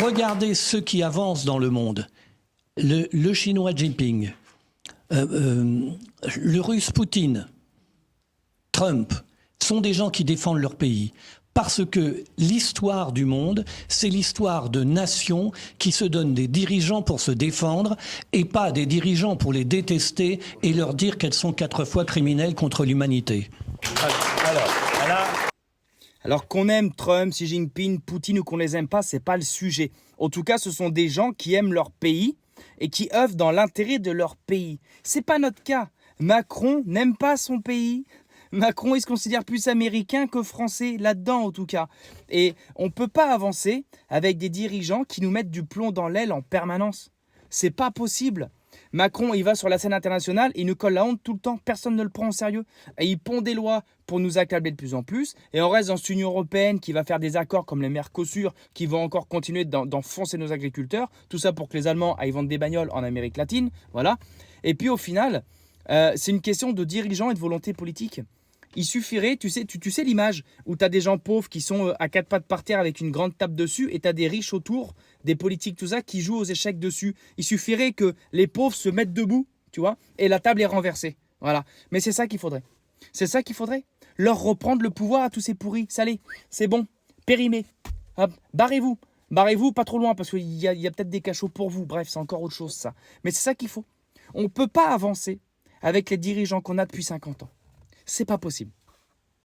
regardez ceux qui avancent dans le monde. Le Chinois Jinping, le Russe Poutine, Trump, sont des gens qui défendent leur pays. Parce que l'histoire du monde, c'est l'histoire de nations qui se donnent des dirigeants pour se défendre et pas des dirigeants pour les détester et leur dire qu'elles sont 4 fois criminelles contre l'humanité. Alors qu'on aime Trump, Xi Jinping, Poutine ou qu'on les aime pas, c'est pas le sujet. En tout cas, ce sont des gens qui aiment leur pays et qui œuvrent dans l'intérêt de leur pays. C'est pas notre cas. Macron n'aime pas son pays. Macron, il se considère plus américain que français, là-dedans en tout cas. Et on ne peut pas avancer avec des dirigeants qui nous mettent du plomb dans l'aile en permanence. C'est pas possible. Macron, il va sur la scène internationale, il nous colle la honte tout le temps, personne ne le prend au sérieux. Et il pond des lois pour nous accabler de plus en plus. Et on reste dans cette Union européenne qui va faire des accords comme les Mercosur, qui vont encore continuer d'enfoncer nos agriculteurs. Tout ça pour que les Allemands aillent vendre des bagnoles en Amérique latine. Voilà. Et puis au final, c'est une question de dirigeants et de volonté politique. Il suffirait, tu sais l'image où tu as des gens pauvres qui sont à 4 pattes par terre avec une grande table dessus et tu as des riches autour, des politiques, tout ça, qui jouent aux échecs dessus. Il suffirait que les pauvres se mettent debout, tu vois, et la table est renversée. Voilà. Mais c'est ça qu'il faudrait. C'est ça qu'il faudrait. Leur reprendre le pouvoir à tous ces pourris. Salés, c'est bon. Périmé. Hop, barrez-vous. Barrez-vous pas trop loin parce qu'il y a peut-être des cachots pour vous. Bref, c'est encore autre chose ça. Mais c'est ça qu'il faut. On ne peut pas avancer avec les dirigeants qu'on a depuis 50 ans. C'est pas possible.